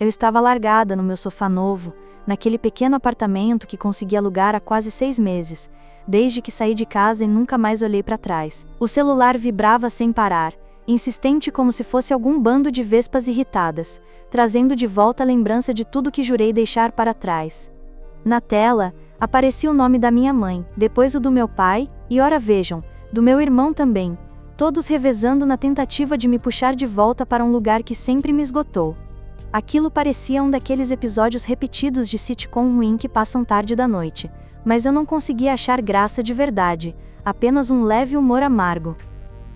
Eu estava largada no meu sofá novo, naquele pequeno apartamento que consegui alugar há quase 6 meses, desde que saí de casa e nunca mais olhei para trás. O celular vibrava sem parar, insistente como se fosse algum bando de vespas irritadas, trazendo de volta a lembrança de tudo que jurei deixar para trás. Na tela, aparecia o nome da minha mãe, depois o do meu pai, e ora vejam, do meu irmão também, todos revezando na tentativa de me puxar de volta para um lugar que sempre me esgotou. Aquilo parecia um daqueles episódios repetidos de sitcom ruim que passam tarde da noite, mas eu não conseguia achar graça de verdade, apenas um leve humor amargo.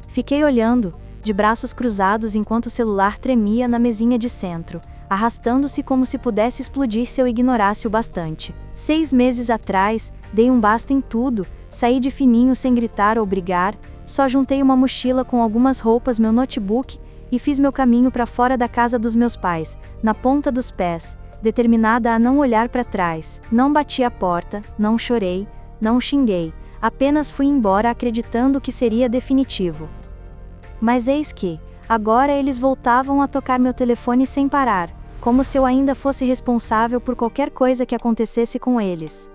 Fiquei olhando, de braços cruzados enquanto o celular tremia na mesinha de centro, arrastando-se como se pudesse explodir se eu ignorasse o bastante. 6 meses atrás, dei um basta em tudo, saí de fininho sem gritar ou brigar, só juntei uma mochila com algumas roupas, meu notebook, e fiz meu caminho para fora da casa dos meus pais, na ponta dos pés, determinada a não olhar para trás. Não bati a porta, não chorei, não xinguei, apenas fui embora acreditando que seria definitivo. Mas eis que, agora eles voltavam a tocar meu telefone sem parar, como se eu ainda fosse responsável por qualquer coisa que acontecesse com eles.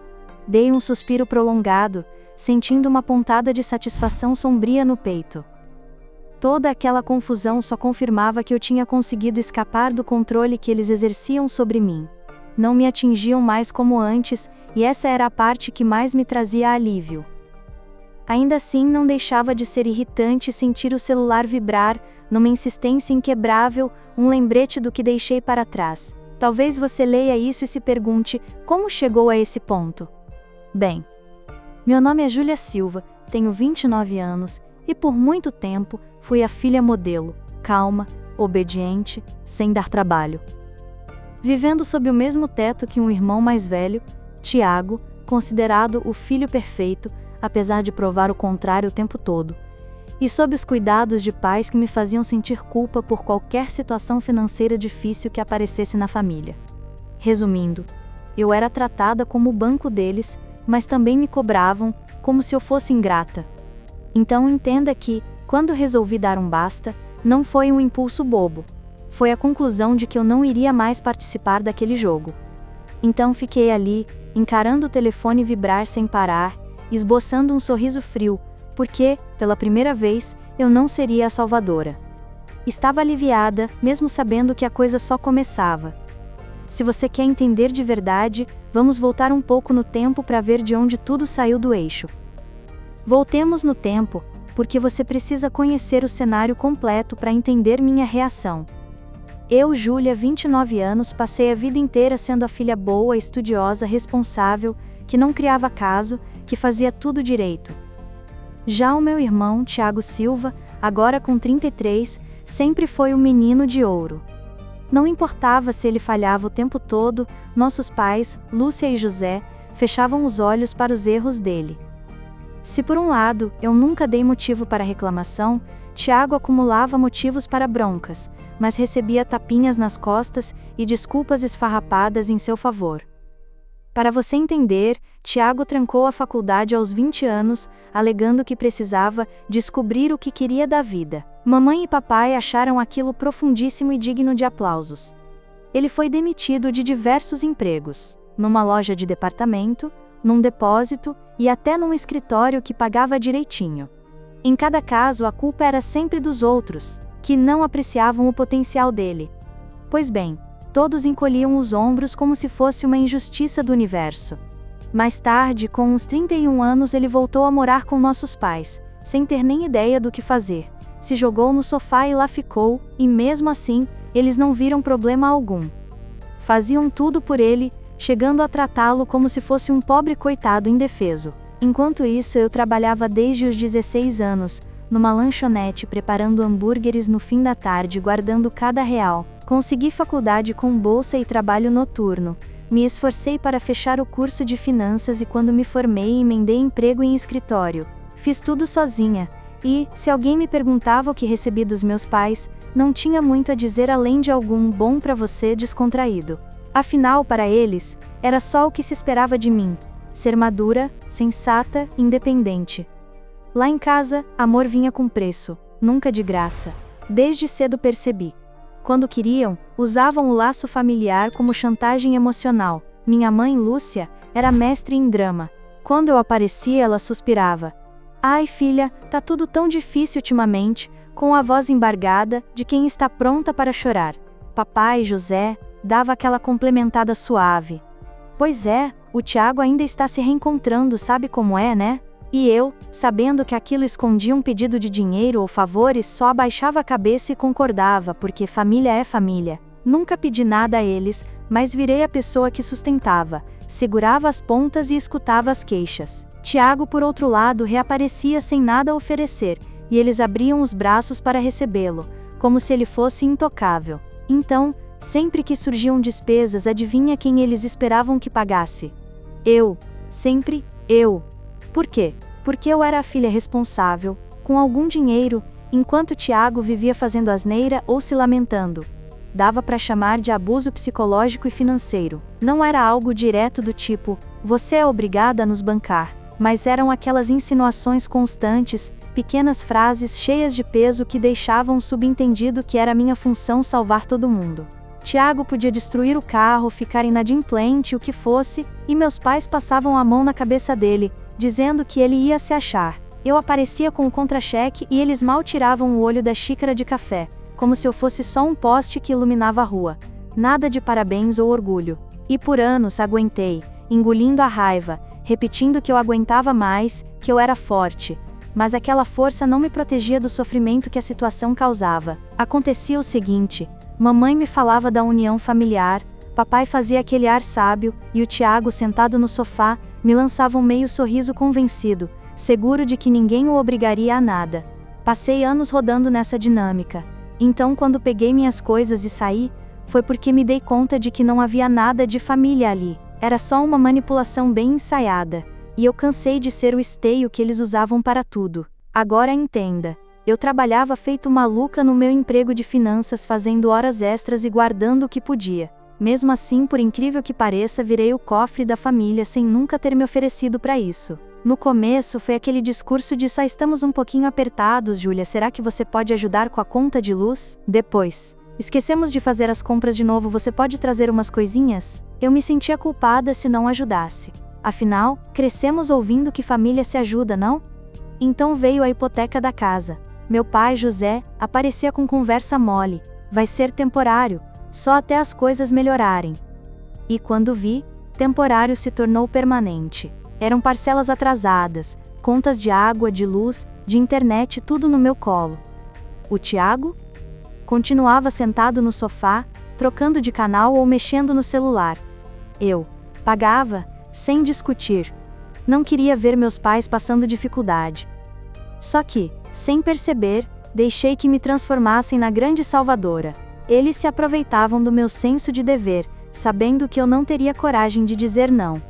Dei um suspiro prolongado, sentindo uma pontada de satisfação sombria no peito. Toda aquela confusão só confirmava que eu tinha conseguido escapar do controle que eles exerciam sobre mim. Não me atingiam mais como antes, e essa era a parte que mais me trazia alívio. Ainda assim, não deixava de ser irritante sentir o celular vibrar, numa insistência inquebrável, um lembrete do que deixei para trás. Talvez você leia isso e se pergunte, como chegou a esse ponto? Bem, meu nome é Júlia Silva, tenho 29 anos, e por muito tempo, fui a filha modelo, calma, obediente, sem dar trabalho. Vivendo sob o mesmo teto que um irmão mais velho, Tiago, considerado o filho perfeito, apesar de provar o contrário o tempo todo, e sob os cuidados de pais que me faziam sentir culpa por qualquer situação financeira difícil que aparecesse na família. Resumindo, eu era tratada como o banco deles, mas também me cobravam, como se eu fosse ingrata. Então entenda que, quando resolvi dar um basta, não foi um impulso bobo. Foi a conclusão de que eu não iria mais participar daquele jogo. Então fiquei ali, encarando o telefone vibrar sem parar, esboçando um sorriso frio, porque, pela primeira vez, eu não seria a salvadora. Estava aliviada, mesmo sabendo que a coisa só começava. Se você quer entender de verdade, vamos voltar um pouco no tempo para ver de onde tudo saiu do eixo. Voltemos no tempo, porque você precisa conhecer o cenário completo para entender minha reação. Eu, Júlia, 29 anos, passei a vida inteira sendo a filha boa, estudiosa, responsável, que não criava caso, que fazia tudo direito. Já o meu irmão, Tiago Silva, agora com 33, sempre foi o menino de ouro. Não importava se ele falhava o tempo todo, nossos pais, Lúcia e José, fechavam os olhos para os erros dele. Se por um lado, eu nunca dei motivo para reclamação, Tiago acumulava motivos para broncas, mas recebia tapinhas nas costas e desculpas esfarrapadas em seu favor. Para você entender, Tiago trancou a faculdade aos 20 anos, alegando que precisava descobrir o que queria da vida. Mamãe e papai acharam aquilo profundíssimo e digno de aplausos. Ele foi demitido de diversos empregos, numa loja de departamento, num depósito e até num escritório que pagava direitinho. Em cada caso, a culpa era sempre dos outros, que não apreciavam o potencial dele. Pois bem, todos encolhiam os ombros como se fosse uma injustiça do universo. Mais tarde, com uns 31 anos, ele voltou a morar com nossos pais, sem ter nem ideia do que fazer. Se jogou no sofá e lá ficou, e mesmo assim, eles não viram problema algum. Faziam tudo por ele, chegando a tratá-lo como se fosse um pobre coitado indefeso. Enquanto isso, eu trabalhava desde os 16 anos, numa lanchonete preparando hambúrgueres no fim da tarde, guardando cada real. Consegui faculdade com bolsa e trabalho noturno. Me esforcei para fechar o curso de finanças e quando me formei emendei emprego em escritório. Fiz tudo sozinha. E, se alguém me perguntava o que recebi dos meus pais, não tinha muito a dizer além de algum bom pra você descontraído. Afinal, para eles, era só o que se esperava de mim. Ser madura, sensata, independente. Lá em casa, amor vinha com preço, nunca de graça. Desde cedo percebi. Quando queriam, usavam o laço familiar como chantagem emocional. Minha mãe, Lúcia, era mestre em drama. Quando eu aparecia, ela suspirava. Ai, filha, tá tudo tão difícil ultimamente, com a voz embargada, de quem está pronta para chorar. Papai, José, dava aquela complementada suave. Pois é, o Tiago ainda está se reencontrando, sabe como é, né? E eu, sabendo que aquilo escondia um pedido de dinheiro ou favores, só abaixava a cabeça e concordava, porque família é família. Nunca pedi nada a eles, mas virei a pessoa que sustentava, segurava as pontas e escutava as queixas. Tiago, por outro lado, reaparecia sem nada a oferecer, e eles abriam os braços para recebê-lo, como se ele fosse intocável. Então, sempre que surgiam despesas, adivinha quem eles esperavam que pagasse? Eu. Sempre eu. Por quê? Porque eu era a filha responsável, com algum dinheiro, enquanto Tiago vivia fazendo asneira ou se lamentando. Dava para chamar de abuso psicológico e financeiro. Não era algo direto do tipo, você é obrigada a nos bancar, mas eram aquelas insinuações constantes, pequenas frases cheias de peso que deixavam subentendido que era minha função salvar todo mundo. Tiago podia destruir o carro, ficar inadimplente, o que fosse, e meus pais passavam a mão na cabeça dele, dizendo que ele ia se achar. Eu aparecia com o contra-cheque e eles mal tiravam o olho da xícara de café, como se eu fosse só um poste que iluminava a rua. Nada de parabéns ou orgulho. E por anos aguentei, engolindo a raiva, repetindo que eu aguentava mais, que eu era forte. Mas aquela força não me protegia do sofrimento que a situação causava. Acontecia o seguinte: mamãe me falava da união familiar, papai fazia aquele ar sábio, e o Tiago, sentado no sofá, me lançava um meio sorriso convencido, seguro de que ninguém o obrigaria a nada. Passei anos rodando nessa dinâmica. Então, quando peguei minhas coisas e saí, foi porque me dei conta de que não havia nada de família ali. Era só uma manipulação bem ensaiada. E eu cansei de ser o esteio que eles usavam para tudo. Agora entenda. Eu trabalhava feito maluca no meu emprego de finanças, fazendo horas extras e guardando o que podia. Mesmo assim, por incrível que pareça, virei o cofre da família sem nunca ter me oferecido para isso. No começo foi aquele discurso de só estamos um pouquinho apertados, Júlia, será que você pode ajudar com a conta de luz? Depois, esquecemos de fazer as compras de novo, você pode trazer umas coisinhas? Eu me sentia culpada se não ajudasse. Afinal, crescemos ouvindo que família se ajuda, não? Então veio a hipoteca da casa. Meu pai, José, aparecia com conversa mole. Vai ser temporário, só até as coisas melhorarem. E quando vi, temporário se tornou permanente. Eram parcelas atrasadas, contas de água, de luz, de internet, tudo no meu colo. O Tiago? Continuava sentado no sofá, trocando de canal ou mexendo no celular. Eu pagava, sem discutir. Não queria ver meus pais passando dificuldade. Só que, sem perceber, deixei que me transformassem na grande salvadora. Eles se aproveitavam do meu senso de dever, sabendo que eu não teria coragem de dizer não.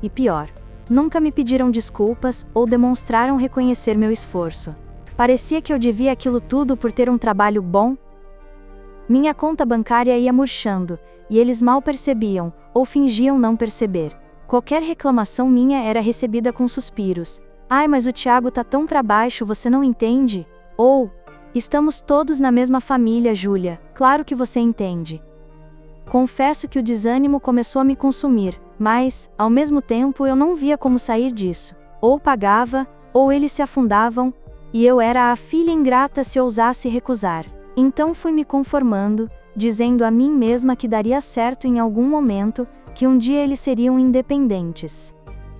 E pior, nunca me pediram desculpas ou demonstraram reconhecer meu esforço. Parecia que eu devia aquilo tudo por ter um trabalho bom. Minha conta bancária ia murchando, e eles mal percebiam, ou fingiam não perceber. Qualquer reclamação minha era recebida com suspiros. Ai, mas o Tiago tá tão pra baixo, você não entende? Ou, estamos todos na mesma família, Júlia, claro que você entende. Confesso que o desânimo começou a me consumir, mas, ao mesmo tempo, eu não via como sair disso. Ou pagava, ou eles se afundavam, e eu era a filha ingrata se ousasse recusar. Então fui me conformando, dizendo a mim mesma que daria certo em algum momento, que um dia eles seriam independentes.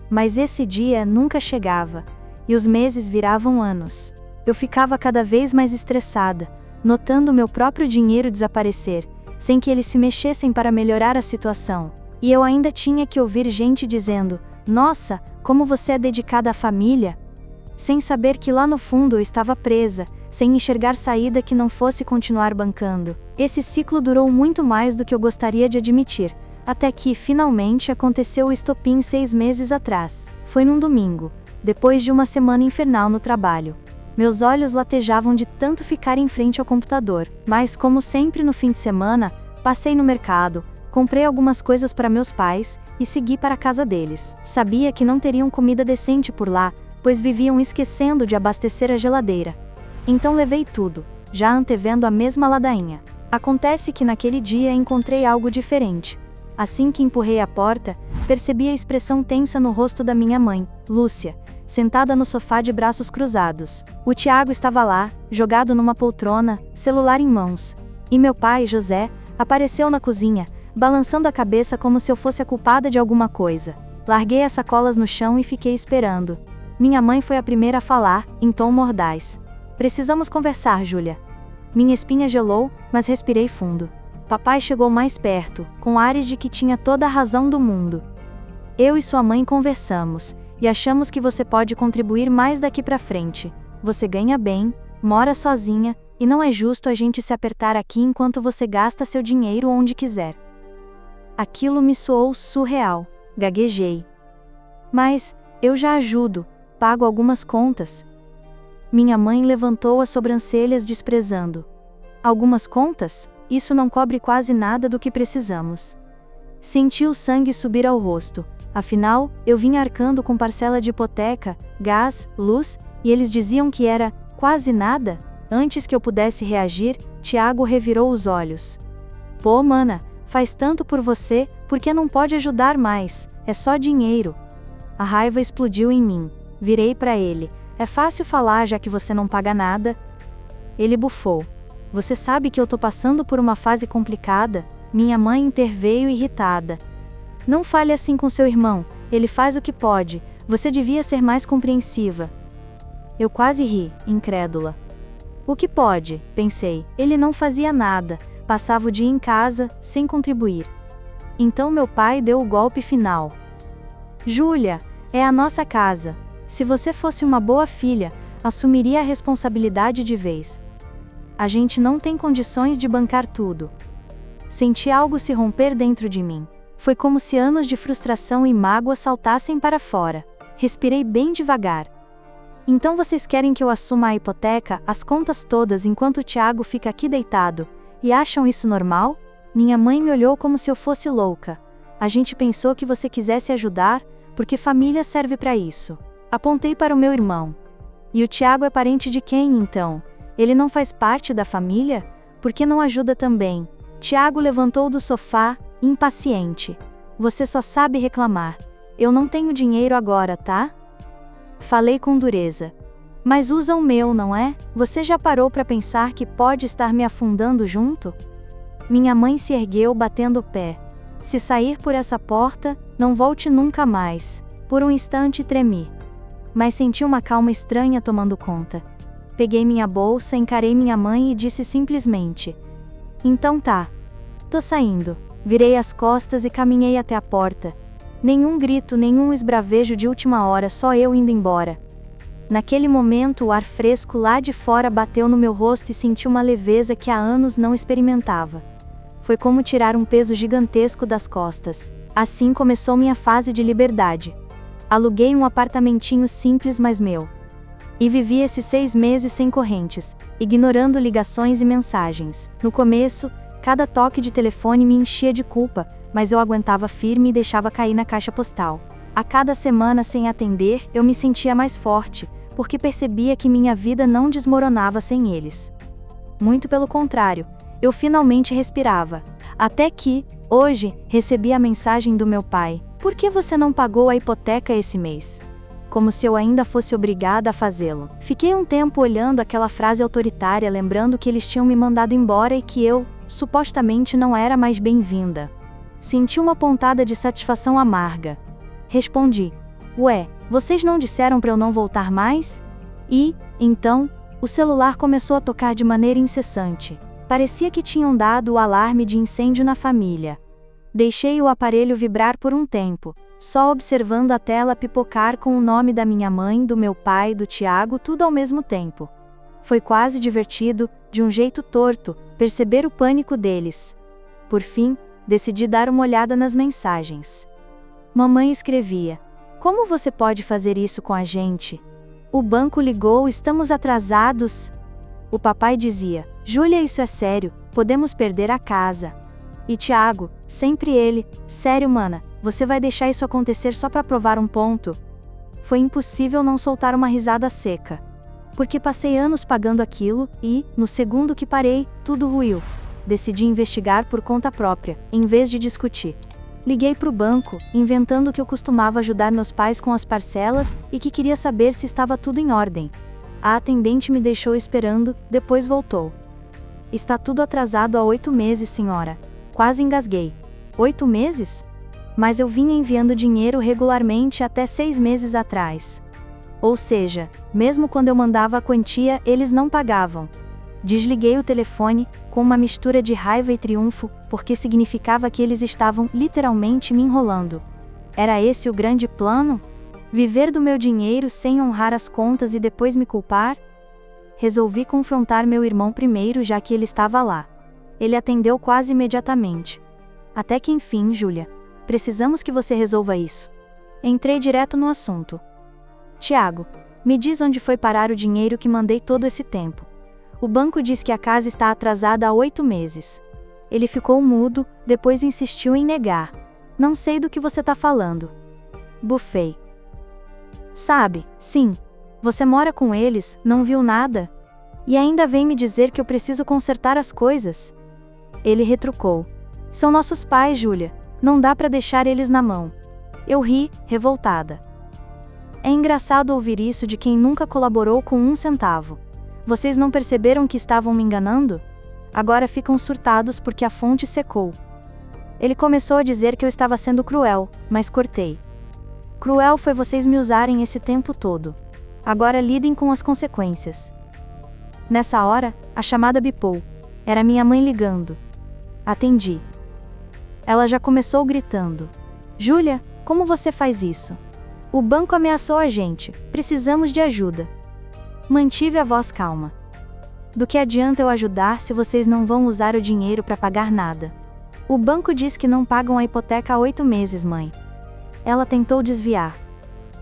Mas esse dia nunca chegava, e os meses viravam anos. Eu ficava cada vez mais estressada, notando meu próprio dinheiro desaparecer, sem que eles se mexessem para melhorar a situação. E eu ainda tinha que ouvir gente dizendo, nossa, como você é dedicada à família, sem saber que lá no fundo eu estava presa, sem enxergar saída que não fosse continuar bancando. Esse ciclo durou muito mais do que eu gostaria de admitir, até que, finalmente, aconteceu o estopim 6 meses atrás. Foi num domingo, depois de uma semana infernal no trabalho. Meus olhos latejavam de tanto ficar em frente ao computador, mas, como sempre no fim de semana, passei no mercado, comprei algumas coisas para meus pais, e segui para a casa deles. Sabia que não teriam comida decente por lá, pois viviam esquecendo de abastecer a geladeira. Então levei tudo, já antevendo a mesma ladainha. Acontece que naquele dia encontrei algo diferente. Assim que empurrei a porta, percebi a expressão tensa no rosto da minha mãe, Lúcia, sentada no sofá de braços cruzados. O Tiago estava lá, jogado numa poltrona, celular em mãos. E meu pai, José, apareceu na cozinha, balançando a cabeça como se eu fosse a culpada de alguma coisa. Larguei as sacolas no chão e fiquei esperando. Minha mãe foi a primeira a falar, em tom mordaz. Precisamos conversar, Júlia. Minha espinha gelou, mas respirei fundo. Papai chegou mais perto, com ares de que tinha toda a razão do mundo. Eu e sua mãe conversamos, e achamos que você pode contribuir mais daqui pra frente. Você ganha bem, mora sozinha, e não é justo a gente se apertar aqui enquanto você gasta seu dinheiro onde quiser. Aquilo me soou surreal, gaguejei. Mas, eu já ajudo, pago algumas contas. Minha mãe levantou as sobrancelhas desprezando. Algumas contas? Isso não cobre quase nada do que precisamos. Senti o sangue subir ao rosto, afinal, eu vinha arcando com parcela de hipoteca, gás, luz, e eles diziam que era quase nada? Antes que eu pudesse reagir, Tiago revirou os olhos. Pô, mana, faz tanto por você, por que não pode ajudar mais? É só dinheiro. A raiva explodiu em mim. Virei para ele. É fácil falar já que você não paga nada. Ele bufou. Você sabe que eu tô passando por uma fase complicada? Minha mãe interveio irritada. Não fale assim com seu irmão, ele faz o que pode, você devia ser mais compreensiva. Eu quase ri, incrédula. O que pode? Pensei, ele não fazia nada, passava o dia em casa, sem contribuir. Então meu pai deu o golpe final. Júlia, é a nossa casa. Se você fosse uma boa filha, assumiria a responsabilidade de vez. A gente não tem condições de bancar tudo. Senti algo se romper dentro de mim. Foi como se anos de frustração e mágoa saltassem para fora. Respirei bem devagar. Então vocês querem que eu assuma a hipoteca, as contas todas enquanto o Tiago fica aqui deitado, e acham isso normal? Minha mãe me olhou como se eu fosse louca. A gente pensou que você quisesse ajudar, porque família serve para isso. Apontei para o meu irmão. E o Tiago é parente de quem, então? Ele não faz parte da família? Por que não ajuda também? Tiago levantou do sofá, impaciente. Você só sabe reclamar. Eu não tenho dinheiro agora, tá? Falei com dureza. Mas usa o meu, não é? Você já parou para pensar que pode estar me afundando junto? Minha mãe se ergueu batendo o pé. Se sair por essa porta, não volte nunca mais. Por um instante tremi. Mas senti uma calma estranha tomando conta. Peguei minha bolsa, encarei minha mãe e disse simplesmente: então tá. Tô saindo. Virei as costas e caminhei até a porta. Nenhum grito, nenhum esbravejo de última hora, só eu indo embora. Naquele momento o ar fresco lá de fora bateu no meu rosto e senti uma leveza que há anos não experimentava. Foi como tirar um peso gigantesco das costas. Assim começou minha fase de liberdade. Aluguei um apartamentinho simples, mas meu. E vivi esses 6 meses sem correntes, ignorando ligações e mensagens. No começo, cada toque de telefone me enchia de culpa, mas eu aguentava firme e deixava cair na caixa postal. A cada semana sem atender, eu me sentia mais forte, porque percebia que minha vida não desmoronava sem eles. Muito pelo contrário, eu finalmente respirava. Até que, hoje, recebi a mensagem do meu pai: por que você não pagou a hipoteca esse mês? Como se eu ainda fosse obrigada a fazê-lo. Fiquei um tempo olhando aquela frase autoritária, lembrando que eles tinham me mandado embora e que eu, supostamente, não era mais bem-vinda. Senti uma pontada de satisfação amarga. Respondi: ué, vocês não disseram para eu não voltar mais? E, então, o celular começou a tocar de maneira incessante. Parecia que tinham dado o alarme de incêndio na família. Deixei o aparelho vibrar por um tempo, só observando a tela pipocar com o nome da minha mãe, do meu pai, do Tiago, tudo ao mesmo tempo. Foi quase divertido, de um jeito torto, perceber o pânico deles. Por fim, decidi dar uma olhada nas mensagens. Mamãe escrevia: como você pode fazer isso com a gente? O banco ligou, estamos atrasados. O papai dizia: Júlia, isso é sério, podemos perder a casa. E Tiago, sempre ele: sério, mana, você vai deixar isso acontecer só para provar um ponto? Foi impossível não soltar uma risada seca. Porque passei anos pagando aquilo e, no segundo que parei, tudo ruiu. decidi investigar por conta própria, em vez de discutir. Liguei para o banco, inventando que eu costumava ajudar meus pais com as parcelas e que queria saber se estava tudo em ordem. A atendente me deixou esperando, depois voltou. Está tudo atrasado há 8 meses, senhora. Quase engasguei. 8 meses? Mas eu vinha enviando dinheiro regularmente até 6 meses atrás. Ou seja, mesmo quando eu mandava a quantia, eles não pagavam. Desliguei o telefone, com uma mistura de raiva e triunfo, porque significava que eles estavam literalmente me enrolando. Era esse o grande plano? Viver do meu dinheiro sem honrar as contas e depois me culpar? Resolvi confrontar meu irmão primeiro, já que ele estava lá. Ele atendeu quase imediatamente. Até que enfim, Júlia. Precisamos que você resolva isso. Entrei direto no assunto. Tiago, me diz onde foi parar o dinheiro que mandei todo esse tempo. O banco diz que a casa está atrasada há 8 meses. Ele ficou mudo, depois insistiu em negar. Não sei do que você está falando. Bufei. Sabe, sim. Você mora com eles, não viu nada? E ainda vem me dizer que eu preciso consertar as coisas? Ele retrucou. São nossos pais, Júlia. Não dá para deixar eles na mão. Eu ri, revoltada. É engraçado ouvir isso de quem nunca colaborou com 1 centavo. Vocês não perceberam que estavam me enganando? Agora ficam surtados porque a fonte secou. Ele começou a dizer que eu estava sendo cruel, mas cortei. Cruel foi vocês me usarem esse tempo todo. Agora lidem com as consequências. Nessa hora, a chamada bipou. Era minha mãe ligando. Atendi. Ela já começou gritando. Júlia, como você faz isso? O banco ameaçou a gente, precisamos de ajuda. Mantive a voz calma. Do que adianta eu ajudar se vocês não vão usar o dinheiro para pagar nada? O banco diz que não pagam a hipoteca há 8 meses, mãe. Ela tentou desviar.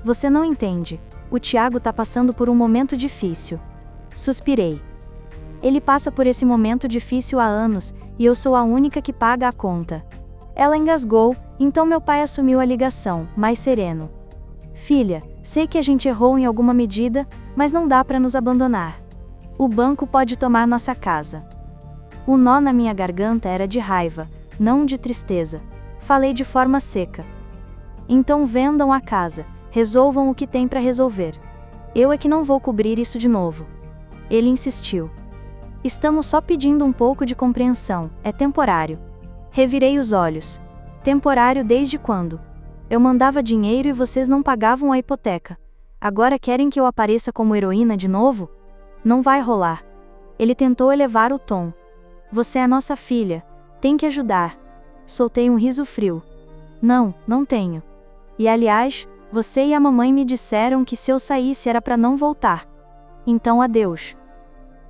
Você não entende. O Tiago tá passando por um momento difícil. Suspirei. Ele passa por esse momento difícil há anos, e eu sou a única que paga a conta. Ela engasgou, então meu pai assumiu a ligação, mais sereno. Filha, sei que a gente errou em alguma medida, mas não dá para nos abandonar. O banco pode tomar nossa casa. O nó na minha garganta era de raiva, não de tristeza. Falei de forma seca. Então vendam a casa, resolvam o que tem para resolver. Eu é que não vou cobrir isso de novo. Ele insistiu. Estamos só pedindo um pouco de compreensão, é temporário. Revirei os olhos. Temporário desde quando? Eu mandava dinheiro e vocês não pagavam a hipoteca. Agora querem que eu apareça como heroína de novo? Não vai rolar. Ele tentou elevar o tom. Você é nossa filha. Tem que ajudar. Soltei um riso frio. Não, não tenho. E aliás, você e a mamãe me disseram que se eu saísse era para não voltar. Então adeus.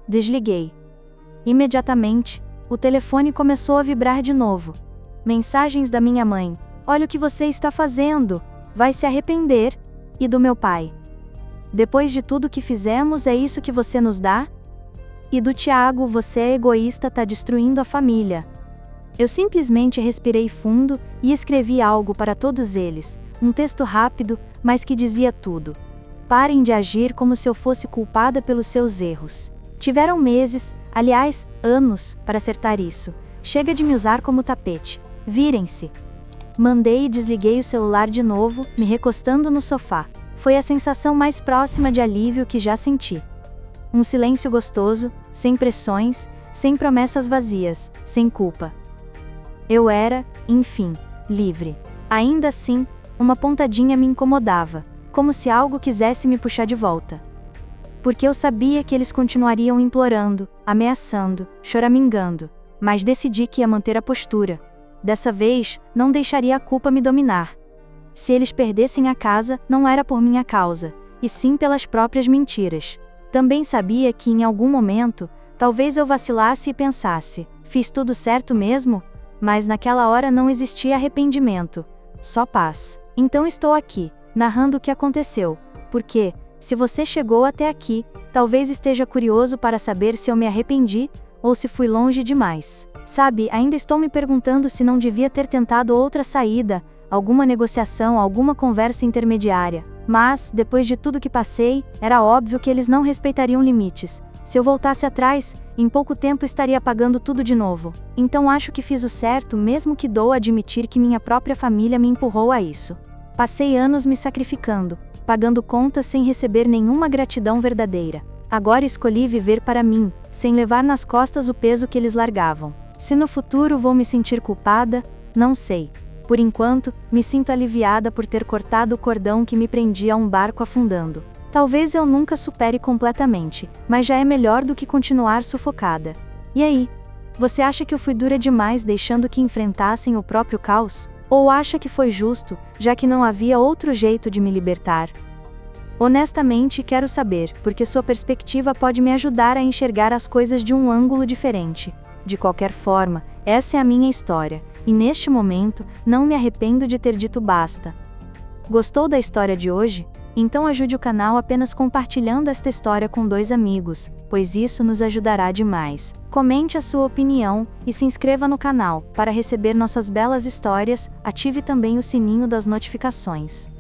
Desliguei. Imediatamente, o telefone começou a vibrar de novo. Mensagens da minha mãe. Olha o que você está fazendo. Vai se arrepender. E do meu pai. Depois de tudo que fizemos, é isso que você nos dá? E do Tiago, você é egoísta, tá destruindo a família. Eu simplesmente respirei fundo e escrevi algo para todos eles, um texto rápido, mas que dizia tudo. Parem de agir como se eu fosse culpada pelos seus erros. Tiveram meses, aliás, anos, para acertar isso. Chega de me usar como tapete. Virem-se. Mandei e desliguei o celular de novo, me recostando no sofá. Foi a sensação mais próxima de alívio que já senti. Um silêncio gostoso, sem pressões, sem promessas vazias, sem culpa. Eu era, enfim, livre. Ainda assim, uma pontadinha me incomodava, como se algo quisesse me puxar de volta. Porque eu sabia que eles continuariam implorando, ameaçando, choramingando, mas decidi que ia manter a postura. Dessa vez, não deixaria a culpa me dominar. Se eles perdessem a casa, não era por minha causa, e sim pelas próprias mentiras. Também sabia que em algum momento, talvez eu vacilasse e pensasse, fiz tudo certo mesmo? Mas naquela hora não existia arrependimento, só paz. Então estou aqui, narrando o que aconteceu, porque, se você chegou até aqui, talvez esteja curioso para saber se eu me arrependi, ou se fui longe demais. Sabe, ainda estou me perguntando se não devia ter tentado outra saída, alguma negociação, alguma conversa intermediária. Mas, depois de tudo que passei, era óbvio que eles não respeitariam limites. Se eu voltasse atrás, em pouco tempo estaria pagando tudo de novo. Então acho que fiz o certo, mesmo que doa admitir que minha própria família me empurrou a isso. Passei anos me sacrificando, pagando contas sem receber nenhuma gratidão verdadeira. Agora escolhi viver para mim, sem levar nas costas o peso que eles largavam. Se no futuro vou me sentir culpada, não sei. Por enquanto, me sinto aliviada por ter cortado o cordão que me prendia a um barco afundando. Talvez eu nunca supere completamente, mas já é melhor do que continuar sufocada. E aí? Você acha que eu fui dura demais deixando que enfrentassem o próprio caos? Ou acha que foi justo, já que não havia outro jeito de me libertar? Honestamente, quero saber, porque sua perspectiva pode me ajudar a enxergar as coisas de um ângulo diferente. De qualquer forma, essa é a minha história, e neste momento, não me arrependo de ter dito basta. Gostou da história de hoje? Então ajude o canal apenas compartilhando esta história com 2 amigos, pois isso nos ajudará demais. Comente a sua opinião, e se inscreva no canal, para receber nossas belas histórias. Ative também o sininho das notificações.